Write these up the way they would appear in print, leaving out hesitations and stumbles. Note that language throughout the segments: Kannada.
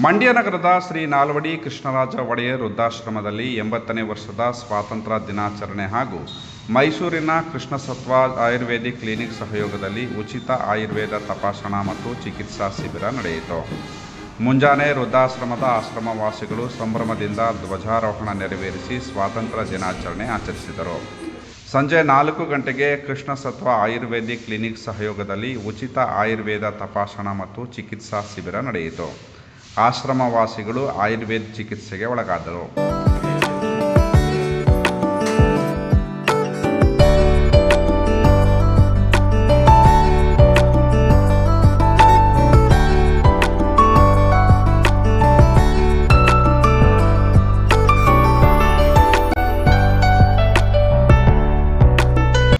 ಮಂಡ್ಯ ನಗರದ ಶ್ರೀ ನಾಲ್ವಡಿ ಕೃಷ್ಣರಾಜ ಒಡೆಯರ್ ವೃದ್ಧಾಶ್ರಮದಲ್ಲಿ 80ನೇ ವರ್ಷದ ಸ್ವಾತಂತ್ರ್ಯ ದಿನಾಚರಣೆ ಹಾಗೂ ಮೈಸೂರಿನ ಕೃಷ್ಣಸತ್ವ ಆಯುರ್ವೇದಿಕ್ ಕ್ಲಿನಿಕ್ ಸಹಯೋಗದಲ್ಲಿ ಉಚಿತ ಆಯುರ್ವೇದ ತಪಾಸಣಾ ಮತ್ತು ಚಿಕಿತ್ಸಾ ಶಿಬಿರ ನಡೆಯಿತು. ಮುಂಜಾನೆ ವೃದ್ಧಾಶ್ರಮದ ಆಶ್ರಮವಾಸಿಗಳು ಸಂಭ್ರಮದಿಂದ ಧ್ವಜಾರೋಹಣ ನೆರವೇರಿಸಿ ಸ್ವಾತಂತ್ರ್ಯ ದಿನಾಚರಣೆ ಆಚರಿಸಿದರು. ಸಂಜೆ 4 ಗಂಟೆಗೆ ಕೃಷ್ಣಸತ್ವ ಆಯುರ್ವೇದಿಕ್ ಕ್ಲಿನಿಕ್ ಸಹಯೋಗದಲ್ಲಿ ಉಚಿತ ಆಯುರ್ವೇದ ತಪಾಸಣಾ ಮತ್ತು ಚಿಕಿತ್ಸಾ ಶಿಬಿರ ನಡೆಯಿತು. ಆಶ್ರಮವಾಸಿಗಳು ಆಯುರ್ವೇದ ಚಿಕಿತ್ಸೆಗೆ ಒಳಗಾದರು.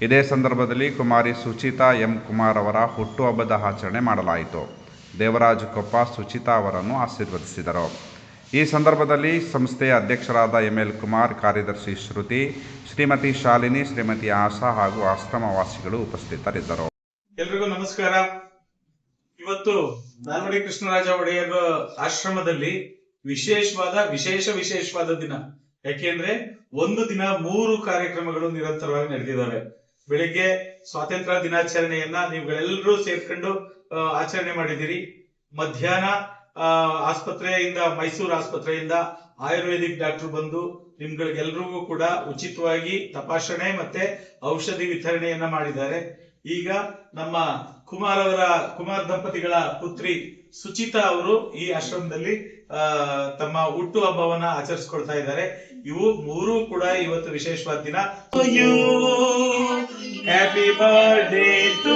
ಇದೇ ಸಂದರ್ಭದಲ್ಲಿ ಕುಮಾರಿ ಸುಚಿತಾ ಎಂ ಕುಮಾರ್ ಅವರ ಹುಟ್ಟುಹಬ್ಬದ ಆಚರಣೆ ಮಾಡಲಾಯಿತು. ದೇವರಾಜ್ ಕೊಪ್ಪ ಸುಚಿತಾ ಅವರನ್ನು ಆಶೀರ್ವದಿಸಿದರು. ಈ ಸಂದರ್ಭದಲ್ಲಿ ಸಂಸ್ಥೆಯ ಅಧ್ಯಕ್ಷರಾದ ಎಂಎಲ್ ಕುಮಾರ್, ಕಾರ್ಯದರ್ಶಿ ಶ್ರುತಿ, ಶ್ರೀಮತಿ ಶಾಲಿನಿ, ಶ್ರೀಮತಿ ಆಶಾ ಹಾಗೂ ಆಶ್ರಮವಾಸಿಗಳು ಉಪಸ್ಥಿತರಿದ್ದರು. ಎಲ್ರಿಗೂ ನಮಸ್ಕಾರ. ಇವತ್ತು ನಾಲ್ವಡಿ ಕೃಷ್ಣರಾಜ ಒಡೆಯರ್ ಆಶ್ರಮದಲ್ಲಿ ವಿಶೇಷವಾದ ದಿನ. ಯಾಕೆಂದ್ರೆ ಒಂದು ದಿನ 3 ಕಾರ್ಯಕ್ರಮಗಳು ನಿರಂತರವಾಗಿ ನಡೆದಿದ್ದಾವೆ. ಬೆಳಿಗ್ಗೆ ಸ್ವಾತಂತ್ರ್ಯ ದಿನಾಚರಣೆಯನ್ನ ನೀವುಗಳೆಲ್ಲರೂ ಸೇರ್ಕೊಂಡು ಆಚರಣೆ ಮಾಡಿದಿರಿ. ಮಧ್ಯಾಹ್ನ ಮೈಸೂರು ಆಸ್ಪತ್ರೆಯಿಂದ ಆಯುರ್ವೇದಿಕ್ ಡಾಕ್ಟರ್ ಬಂದು ನಿಮ್ಗಳಿಗೆಲ್ರಿಗೂ ಕೂಡ ಉಚಿತವಾಗಿ ತಪಾಸಣೆ ಮತ್ತೆ ಔಷಧಿ ವಿತರಣೆಯನ್ನ ಮಾಡಿದ್ದಾರೆ. ಈಗ ನಮ್ಮ ಕುಮಾರ್ ದಂಪತಿಗಳ ಪುತ್ರಿ ಸುಚಿತಾ ಅವರು ಈ ಆಶ್ರಮದಲ್ಲಿ ತಮ್ಮ ಹುಟ್ಟು ಹಬ್ಬವನ್ನ ಆಚರಿಸ್ಕೊಳ್ತಾ ಇದ್ದಾರೆ. ಇವು 3 ಕೂಡ ಇವತ್ತು ವಿಶೇಷವಾದ ದಿನ. Happy birthday to